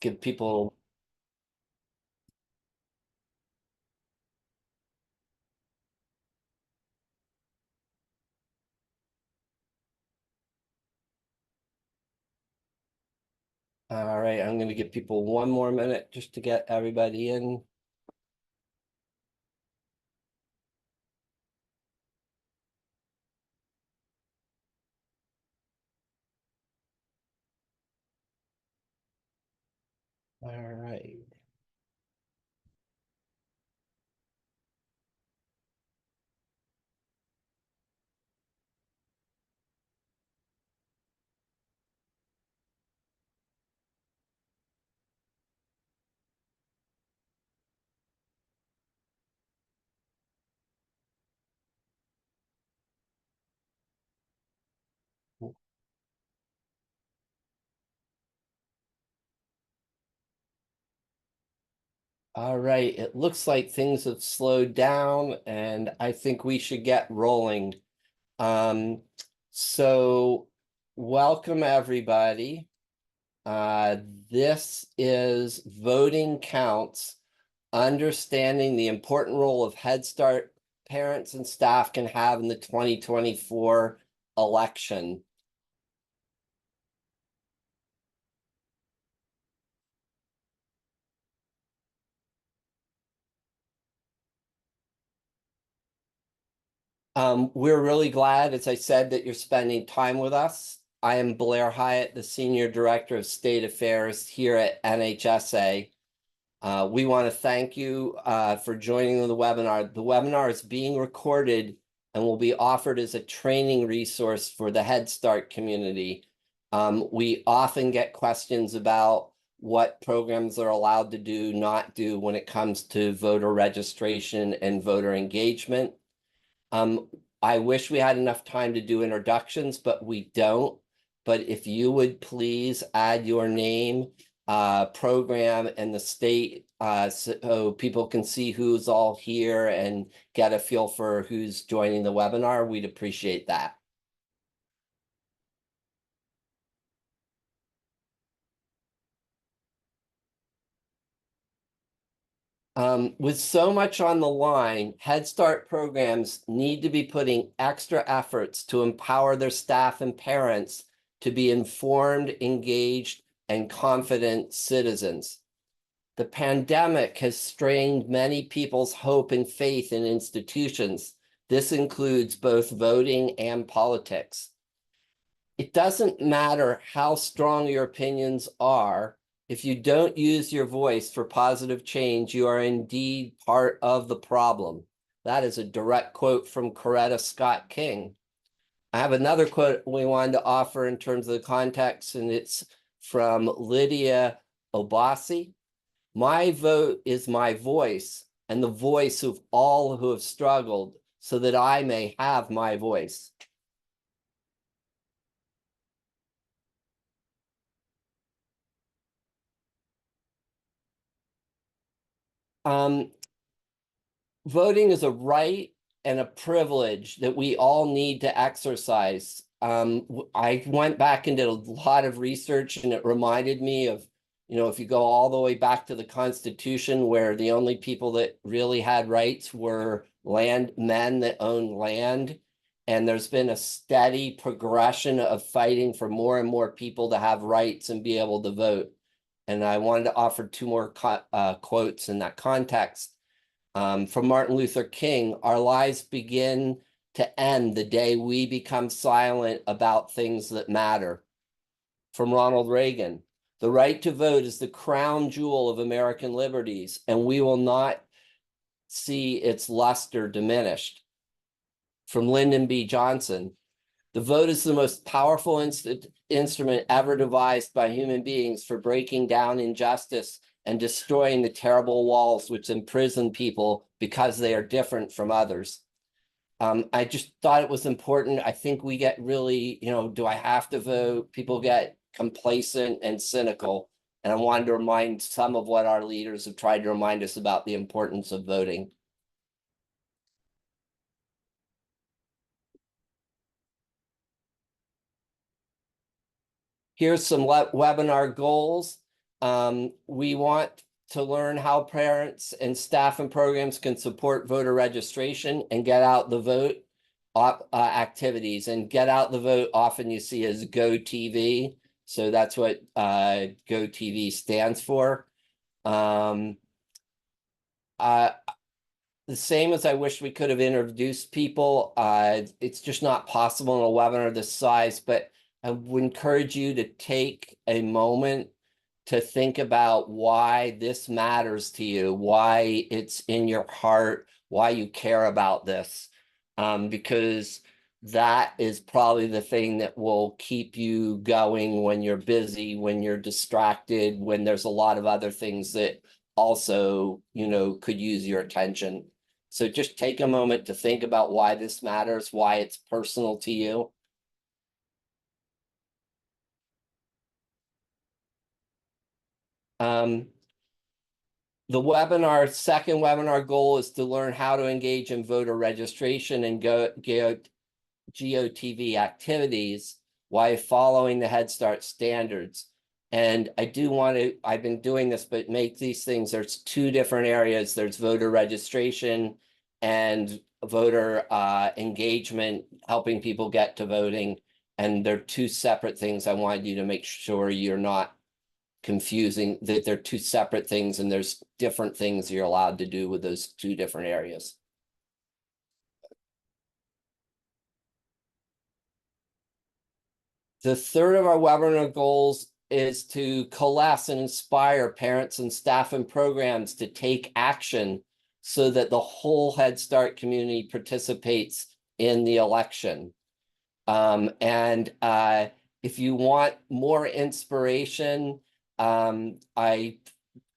give people. All right, I'm going to give people one more minute just to get everybody in. All right. All right, it looks like things have slowed down and I think we should get rolling. Um, so welcome everybody. Uh, this is Voting Counts, understanding the important role of Head Start parents and staff can have in the 2024 election. We're really glad, as I said, that you're spending time with us. I am Blair Hyatt, the Senior Director of State Affairs here at NHSA. We want to thank you for joining the webinar. The webinar is being recorded and will be offered as a training resource for the Head Start community. We often get questions about what programs are allowed to do, not do when it comes to voter registration and voter engagement. I wish we had enough time to do introductions, but we don't. But if you would please add your name, program, and the state so people can see who's all here and get a feel for who's joining the webinar, we'd appreciate that. With so much on the line, Head Start programs need to be putting extra efforts to empower their staff and parents to be informed, engaged, and confident citizens. The pandemic has strained many people's hope and faith in institutions. This includes both voting and politics. It doesn't matter how strong your opinions are. If you don't use your voice for positive change, you are indeed part of the problem. That is a direct quote from Coretta Scott King. I have another quote we wanted to offer in terms of the context, and it's from Lydia Obasi. My vote is my voice and the voice of all who have struggled so that I may have my voice. Voting is a right and a privilege that we all need to exercise. I went back and did a lot of research, and it reminded me of, if you go all the way back to the Constitution, where the only people that really had rights were men that owned land. And there's been a steady progression of fighting for more and more people to have rights and be able to vote. And I wanted to offer two more quotes in that context. From Martin Luther King, our lives begin to end the day we become silent about things that matter. From Ronald Reagan, the right to vote is the crown jewel of American liberties, and we will not see its luster diminished. From Lyndon B. Johnson, the vote is the most powerful instrument ever devised by human beings for breaking down injustice and destroying the terrible walls which imprison people because they are different from others. I just thought it was important. I think we get really, do I have to vote? People get complacent and cynical. And I wanted to remind some of what our leaders have tried to remind us about the importance of voting. Here's some webinar goals. We want to learn how parents and staff and programs can support voter registration and get out the vote activities. And get out the vote often you see as GOTV. So that's what GOTV stands for. The same as I wish we could have introduced people. It's just not possible in a webinar this size, but I would encourage you to take a moment to think about why this matters to you, why it's in your heart, why you care about this, because that is probably the thing that will keep you going when you're busy, when you're distracted, when there's a lot of other things that also, could use your attention. So just take a moment to think about why this matters, why it's personal to you. The second webinar goal is to learn how to engage in voter registration and GOTV activities while following the Head Start standards. And I do want to, I've been doing this, but make these things, there's two different areas. There's voter registration and voter engagement, helping people get to voting. And they're two separate things. I wanted you to make sure you're not confusing, that they're two separate things and there's different things you're allowed to do with those two different areas. The third of our webinar goals is to coalesce and inspire parents and staff and programs to take action so that the whole Head Start community participates in the election. If you want more inspiration,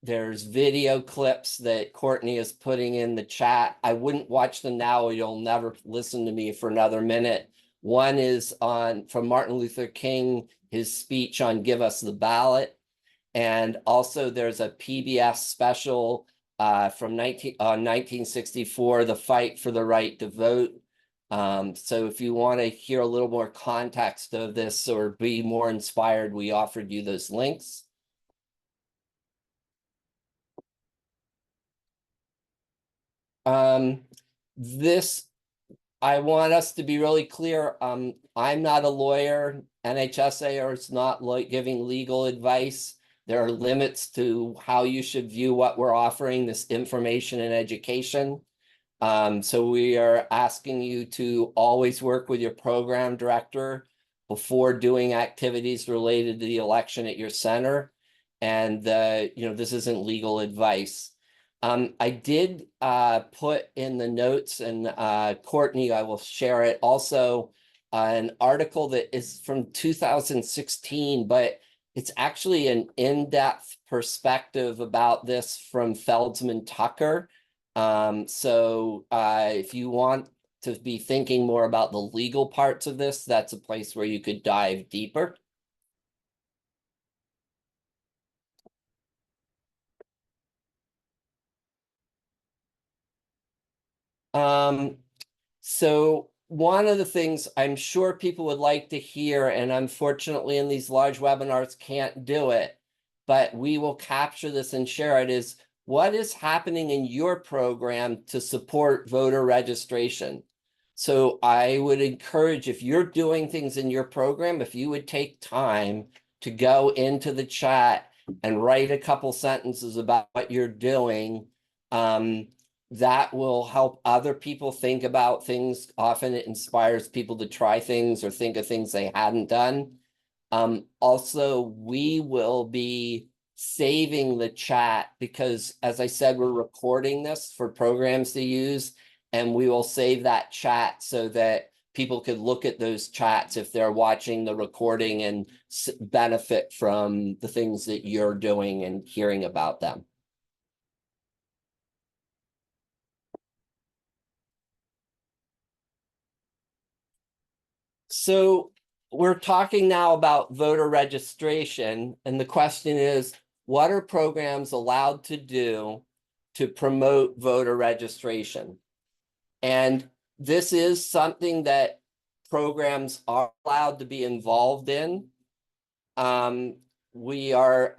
there's video clips that Courtney is putting in the chat. I wouldn't watch them now or you'll never listen to me for another minute. One is from Martin Luther King, his speech on Give Us the Ballot. And also there's a PBS special from 1964, The Fight for the Right to Vote. So if you want to hear a little more context of this or be more inspired, we offered you those links. I want us to be really clear. I'm not a lawyer. NHSA is not giving legal advice. There are limits to how you should view what we're offering, this information and education. So we are asking you to always work with your program director before doing activities related to the election at your center. And this isn't legal advice. I did put in the notes, and Courtney, I will share it also, an article that is from 2016, but it's actually an in-depth perspective about this from Feldsman Tucker. If you want to be thinking more about the legal parts of this, that's a place where you could dive deeper. So one of the things I'm sure people would like to hear, and unfortunately in these large webinars can't do it, but we will capture this and share it, is what is happening in your program to support voter registration? So I would encourage, if you're doing things in your program, if you would take time to go into the chat and write a couple sentences about what you're doing, that will help other people think about things. Often it inspires people to try things or think of things they hadn't done. Also, we will be saving the chat because, as I said, we're recording this for programs to use, and we will save that chat so that people could look at those chats if they're watching the recording and benefit from the things that you're doing and hearing about them. So we're talking now about voter registration, and the question is, what are programs allowed to do to promote voter registration? And this is something that programs are allowed to be involved in. We are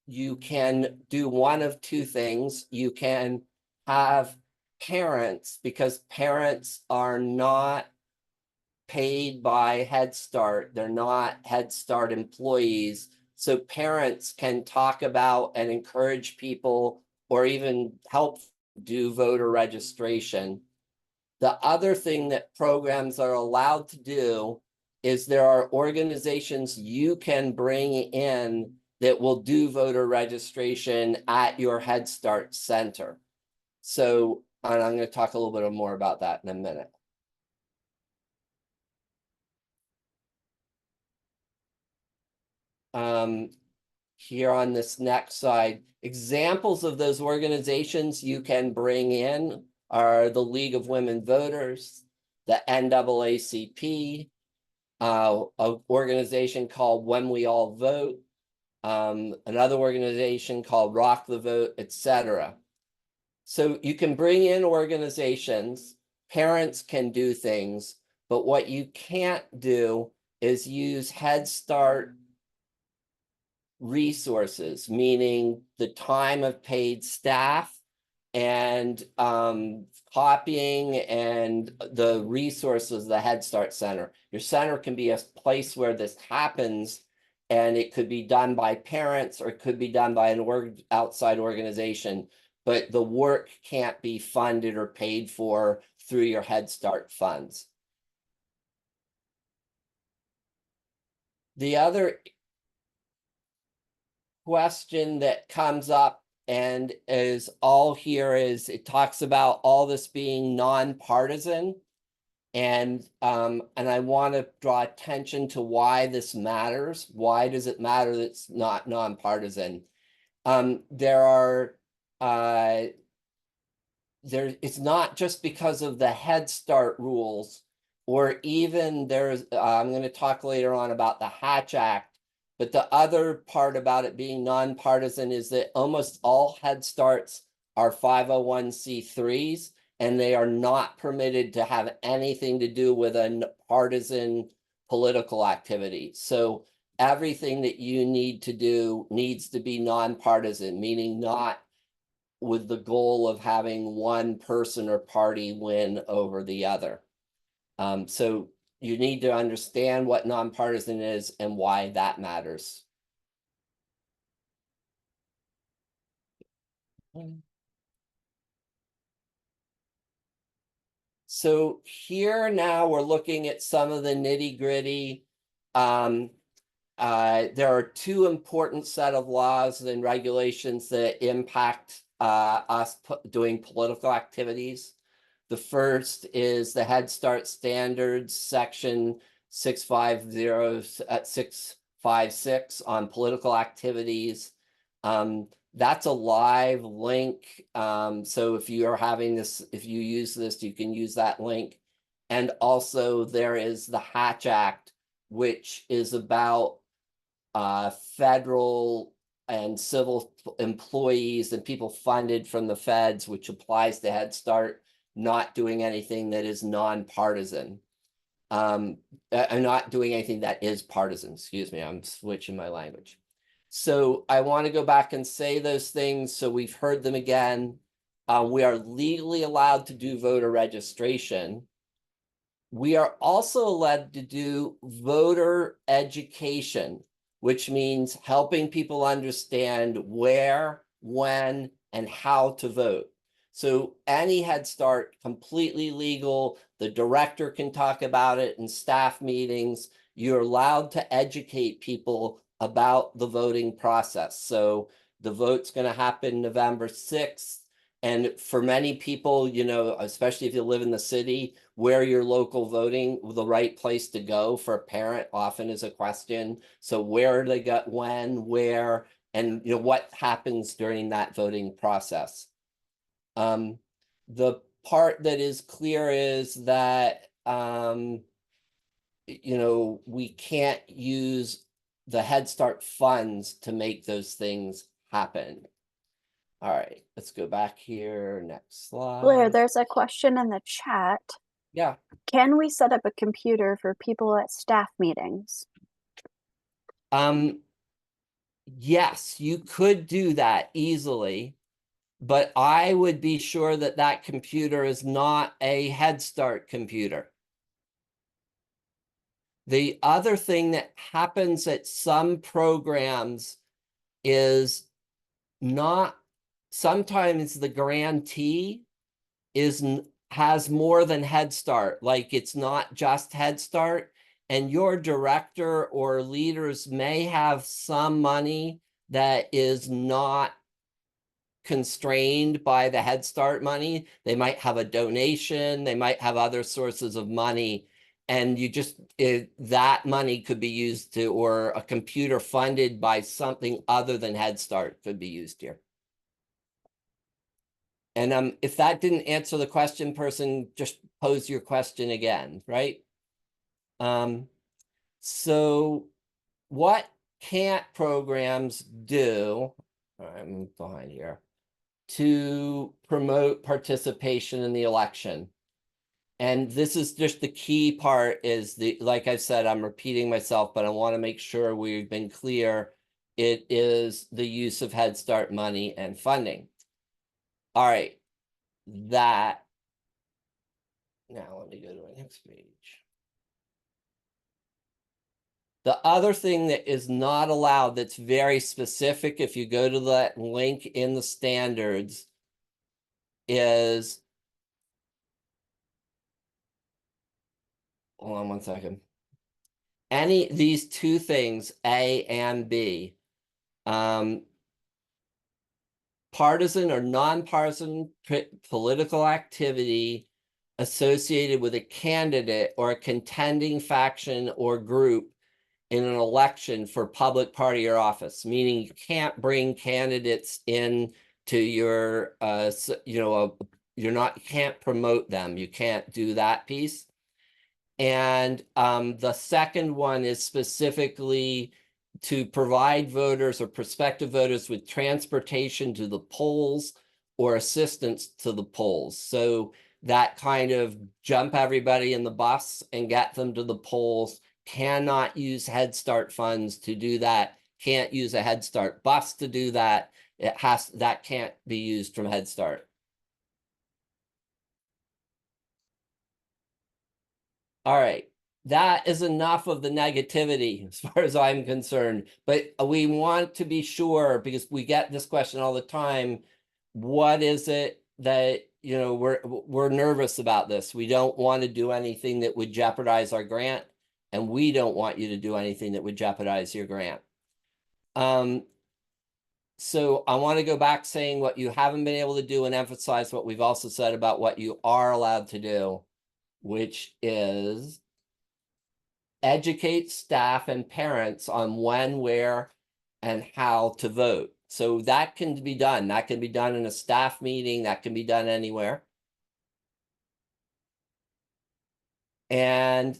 you can do one of two things. You can have parents, because parents are not paid by Head Start. They're not Head Start employees. So parents can talk about and encourage people or even help do voter registration. The other thing that programs are allowed to do is there are organizations you can bring in that will do voter registration at your Head Start center. So, and I'm going to talk a little bit more about that in a minute. Here on this next slide, examples of those organizations you can bring in are the League of Women Voters, the NAACP, an organization called When We All Vote, another organization called Rock the Vote, etc. So you can bring in organizations, parents can do things, but what you can't do is use Head Start resources, meaning the time of paid staff and copying and the resources of the Head Start Center. Your center can be a place where this happens, and it could be done by parents or it could be done by an outside organization, but the work can't be funded or paid for through your Head Start funds. The other question that comes up and is all here is it talks about all this being nonpartisan. And I want to draw attention to why this matters. Why does it matter that it's not nonpartisan? It's not just because of the Head Start rules, or even I'm going to talk later on about the Hatch Act. But the other part about it being nonpartisan is that almost all Head Starts are 501c3s, and they are not permitted to have anything to do with a partisan political activity. So everything that you need to do needs to be nonpartisan, meaning not with the goal of having one person or party win over the other. So you need to understand what nonpartisan is and why that matters. So here now we're looking at some of the nitty-gritty. There are two important set of laws and regulations that impact us doing political activities. The first is the Head Start Standards, section 656 on political activities. That's a live link. So if you are having this, if you use this, you can use that link. And also there is the Hatch Act, which is about federal and civil employees and people funded from the feds, which applies to Head Start, not doing anything that is nonpartisan. Not doing anything that is partisan, excuse me, I'm switching my language. So I want to go back and say those things so we've heard them again. We are legally allowed to do voter registration. We are also allowed to do voter education, which means helping people understand where, when, and how to vote. So any Head Start, completely legal. The director can talk about it in staff meetings. You're allowed to educate people about the voting process. So the vote's going to happen November 6th. And for many people, you know, especially if you live in the city, where your local voting, the right place to go for a parent often is a question. So where they got, when, where, and you know what happens during that voting process. The part that is clear is that you know, we can't use the Head Start funds to make those things happen. All right, let's go back here. Next slide. Blair, there's a question in the chat. Yeah. Can we set up a computer for people at staff meetings? Yes, you could do that easily, but I would be sure that that computer is not a Head Start computer. The other thing that happens at some programs is not, sometimes the grantee has more than Head Start, like it's not just Head Start, and your director or leaders may have some money that is not constrained by the Head Start money. They might have a donation, they might have other sources of money, and that money could be used to, or a computer funded by something other than Head Start could be used here. And if that didn't answer the question, person, just pose your question again, right? So what can't programs do? I'm behind here. To promote participation in the election. And this is just the key part is like I said, I'm repeating myself, but I want to make sure we've been clear. It is the use of Head Start money and funding. All right, now let me go to the next page. The other thing that is not allowed, that's very specific, if you go to that link in the standards, is, hold on one second. These two things, A and B, partisan or nonpartisan political activity associated with a candidate or a contending faction or group in an election for public party or office, meaning you can't bring candidates in to your, you can't promote them. You can't do that piece. And the second one is specifically to provide voters or prospective voters with transportation to the polls or assistance to the polls. So that kind of jump everybody in the bus and get them to the polls. Cannot use Head Start funds to do that. Can't use a Head Start bus to do that. That can't be used from Head Start. All right. That is enough of the negativity as far as I'm concerned. But we want to be sure, because we get this question all the time, what is it that, we're nervous about this. We don't want to do anything that would jeopardize our grant, and we don't want you to do anything that would jeopardize your grant. So I want to go back saying what you haven't been able to do and emphasize what we've also said about what you are allowed to do, which is educate staff and parents on when, where, and how to vote. So that can be done. That can be done in a staff meeting. That can be done anywhere. And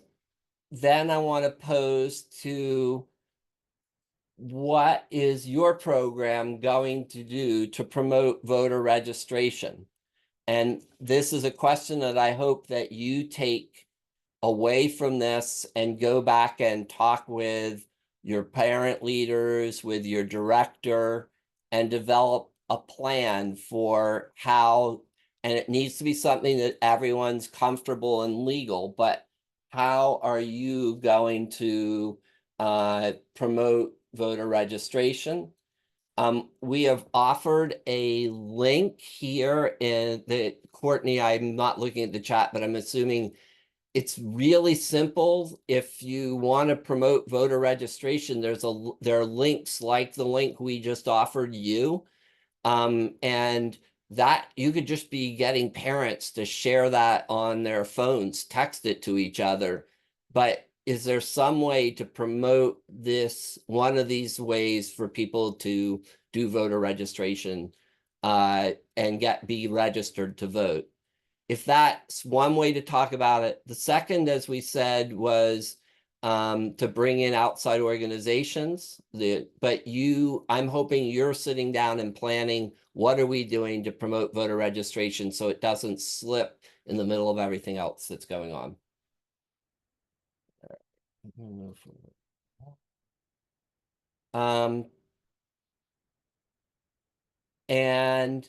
then I want to pose to, what is your program going to do to promote voter registration? And this is a question that I hope that you take away from this and go back and talk with your parent leaders, with your director, and develop a plan for how, and it needs to be something that everyone's comfortable and legal, but how are you going to promote voter registration? We have offered a link here in the, Courtney, I'm not looking at the chat, but I'm assuming it's really simple. If you want to promote voter registration, there are links like the link we just offered you. And that you could just be getting parents to share that on their phones, text it to each other. But is there some way to promote this, one of these ways for people to do voter registration and be registered to vote? If that's one way to talk about it. The second, as we said, was to bring in outside organizations. I'm hoping you're sitting down and planning, what are we doing to promote voter registration so it doesn't slip in the middle of everything else that's going on. And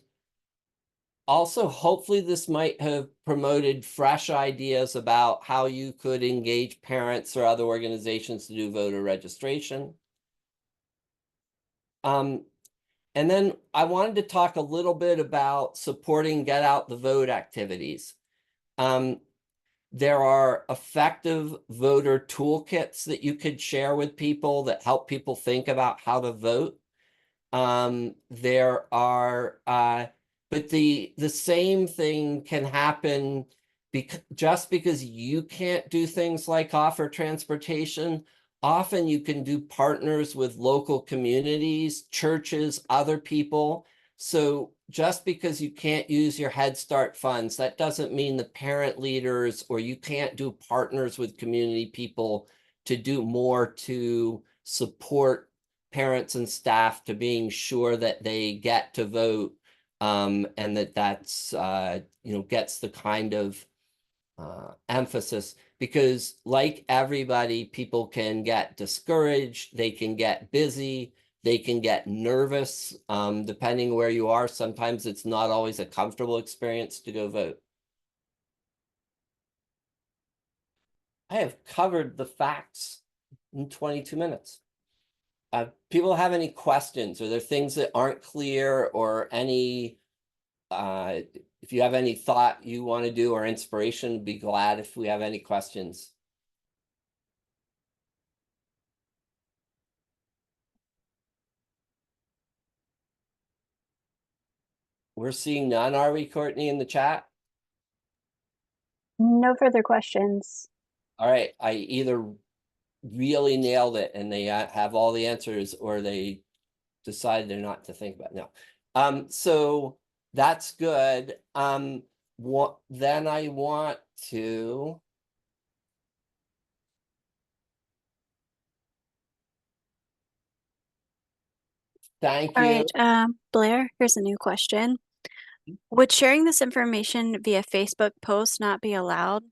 also, hopefully this might have promoted fresh ideas about how you could engage parents or other organizations to do voter registration. And then I wanted to talk a little bit about supporting get out the vote activities. There are effective voter toolkits that you could share with people that help people think about how to vote. There are, but the same thing can happen just because you can't do things like offer transportation. Often you can do partners with local communities, churches, other people. So just because you can't use your Head Start funds, that doesn't mean the parent leaders or you can't do partners with community people to do more to support parents and staff to being sure that they get to vote, and that's gets the kind of emphasis, because like everybody, people can get discouraged, they can get busy, they can get nervous, depending where you are. Sometimes it's not always a comfortable experience to go vote. I have covered the facts in 22 minutes. People have any questions? Are there things that aren't clear, or any, if you have any thought you want to do or inspiration, be glad if we have any questions. We're seeing none, are we, Courtney, in the chat? No further questions. All right, I either really nailed it and they have all the answers, or they decide they're not to think about it. No. So that's good. Then I want to thank All you. right, Blair, here's a new question. Would sharing this information via Facebook post not be allowed?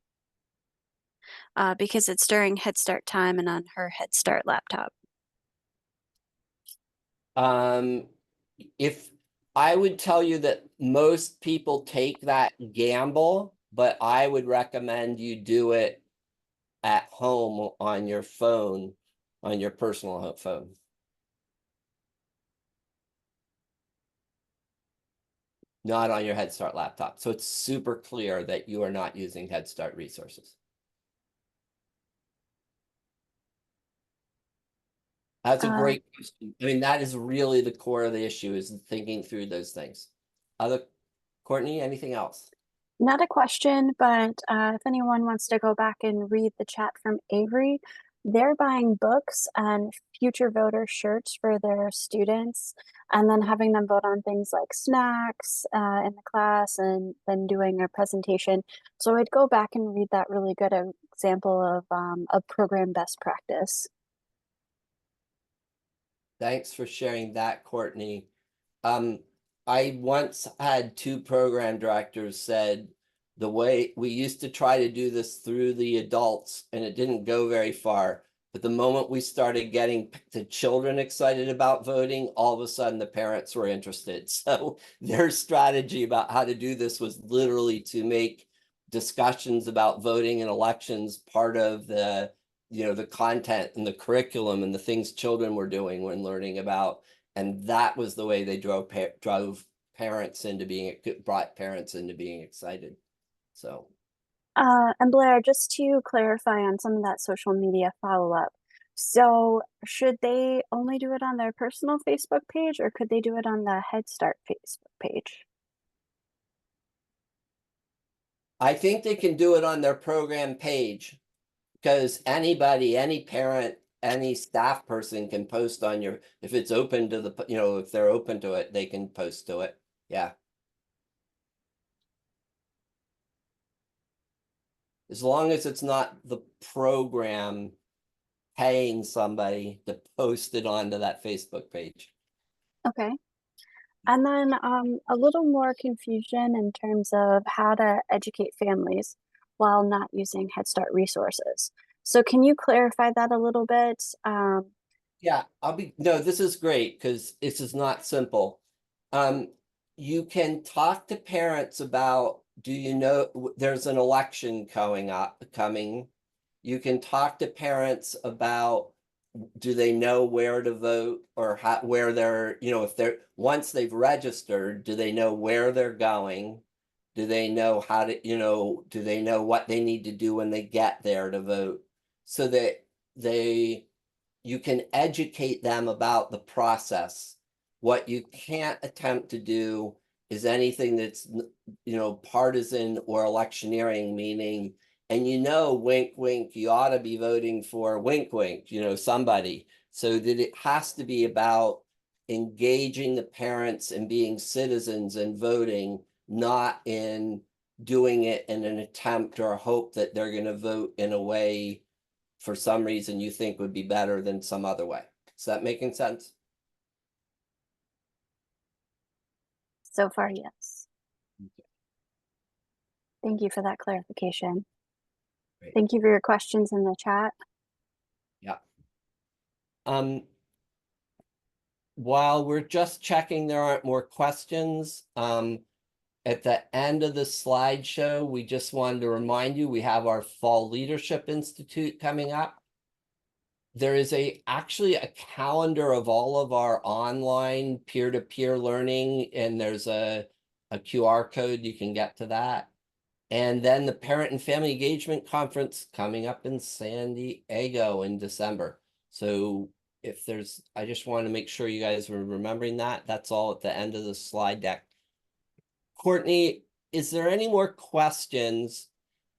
Because it's during Head Start time and on her Head Start laptop. If I would tell you that most people take that gamble, but I would recommend you do it at home on your phone, on your personal phone. Not on your Head Start laptop. So it's super clear that you are not using Head Start resources. That's a great question. I mean, that is really the core of the issue, is thinking through those things. Courtney, anything else? Not a question, but if anyone wants to go back and read the chat from Avery, they're buying books and future voter shirts for their students, and then having them vote on things like snacks in the class, and then doing a presentation. So I'd go back and read that really good example of a program best practice. Thanks for sharing that, Courtney. I once had two program directors said the way we used to try to do this through the adults, and it didn't go very far. But the moment we started getting the children excited about voting, all of a sudden the parents were interested. So their strategy about how to do this was literally to make discussions about voting and elections part of the the content and the curriculum and the things children were doing when learning about, and that was the way they drove parents into being, brought parents into being excited. So And Blair, just to clarify on some of that social media follow-up. So should they only do it on their personal Facebook page, or could they do it on the Head Start Facebook page? I think they can do it on their program page, because anybody, any parent, any staff person can post on your, if it's open to the, if they're open to it, they can post to it. Yeah. As long as it's not the program paying somebody to post it onto that Facebook page. Okay. And then a little more confusion in terms of how to educate families while not using Head Start resources. So can you clarify that a little bit? Yeah, no, this is great because this is not simple. You can talk to parents about, do you know, there's an election coming. You can talk to parents about, do they know where to vote, or where they're, if they're, once they've registered, do they know where they're going? Do they know how to, do they know what they need to do when they get there to vote? So that you can educate them about the process. What you can't attempt to do is anything that's, partisan or electioneering, meaning, and wink, wink, you ought to be voting for wink, wink, somebody. So that it has to be about engaging the parents and being citizens and voting, not in doing it in an attempt or a hope that they're going to vote in a way for some reason you think would be better than some other way. Is that making sense? So far, yes. Thank you for that clarification. Great. Thank you for your questions in the chat. Yeah. While we're just checking there aren't more questions, at the end of the slideshow, we just wanted to remind you, we have our Fall Leadership Institute coming up. There is actually a calendar of all of our online peer-to-peer learning, and there's a QR code, you can get to that. And then the Parent and Family Engagement Conference coming up in San Diego in December. So I just want to make sure you guys were remembering that. That's all at the end of the slide deck. Courtney, is there any more questions?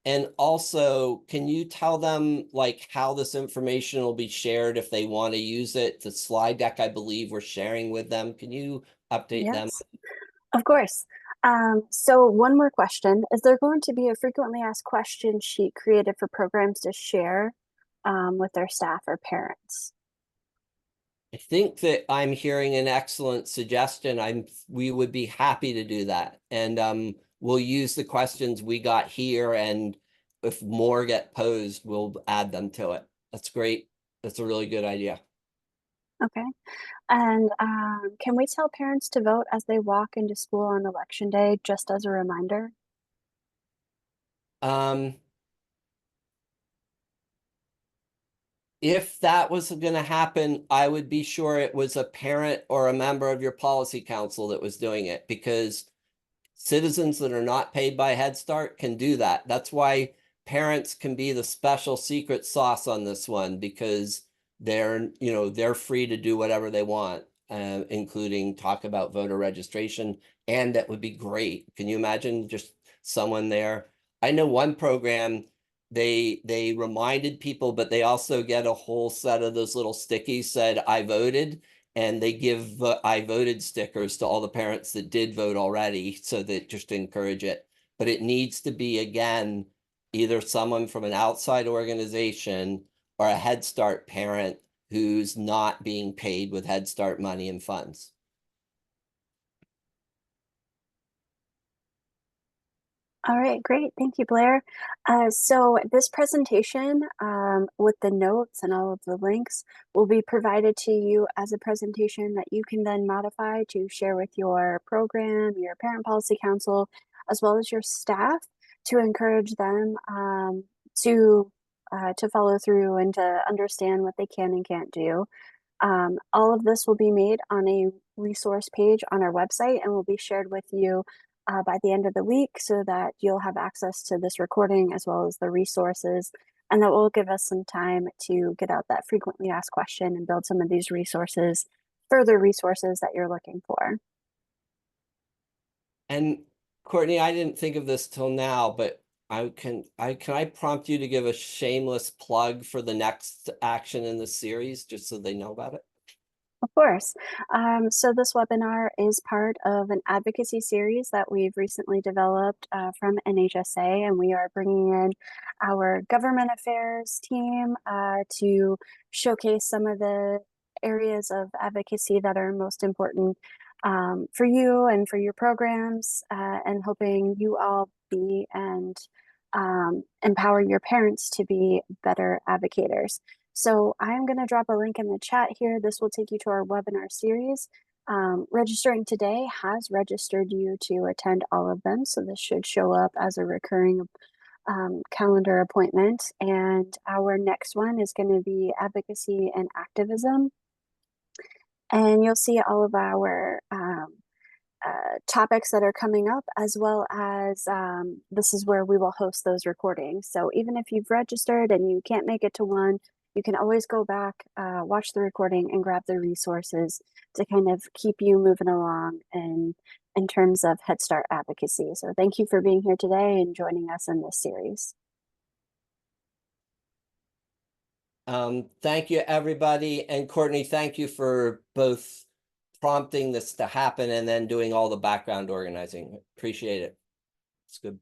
And also, can you tell them like how this information will be shared if they want to use it? The slide deck, I believe we're sharing with them. Can you update them? Yes, of course. So one more question. Is there going to be a frequently asked question sheet created for programs to share with their staff or parents? I think that I'm hearing an excellent suggestion. We would be happy to do that. And we'll use the questions we got here, and if more get posed, we'll add them to it. That's great. That's a really good idea. Okay. And can we tell parents to vote as they walk into school on election day, just as a reminder? Um, if that was going to happen, I would be sure it was a parent or a member of your policy council that was doing it, because citizens that are not paid by Head Start can do that. That's why parents can be the special secret sauce on this one, because they're free to do whatever they want, including talk about voter registration. And that would be great. Can you imagine just someone there? I know one program, they reminded people, but they also get a whole set of those little stickies said, I voted. And they give I voted stickers to all the parents that did vote already, so that just to encourage it. But it needs to be, again, either someone from an outside organization or a Head Start parent who's not being paid with Head Start money and funds. All right, great. Thank you, Blair. So this presentation with the notes and all of the links will be provided to you as a presentation that you can then modify to share with your program, your parent policy council, as well as your staff, to encourage them to follow through and to understand what they can and can't do. All of this will be made on a resource page on our website and will be shared with you by the end of the week, so that you'll have access to this recording as well as the resources. And that will give us some time to get out that frequently asked question and build some of these further resources that you're looking for. And Courtney, I didn't think of this till now, but can I prompt you to give a shameless plug for the next action in the series, just so they know about it? Of course. So this webinar is part of an advocacy series that we've recently developed from NHSA, and we are bringing in our government affairs team to showcase some of the areas of advocacy that are most important for you and for your programs, and hoping you all be and empower your parents to be better advocators. So I'm going to drop a link in the chat here. This will take you to our webinar series. Registering today has registered you to attend all of them, so this should show up as a recurring calendar appointment. And our next one is going to be advocacy and activism. And you'll see all of our topics that are coming up, as well as this is where we will host those recordings. So even if you've registered and you can't make it to one, you can always go back, watch the recording, and grab the resources to kind of keep you moving along in terms of Head Start advocacy. So thank you for being here today and joining us in this series. Thank you, everybody. And Courtney, thank you for both prompting this to happen and then doing all the background organizing. Appreciate it. It's good.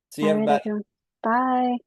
See you, All right, everybody. everyone. Bye.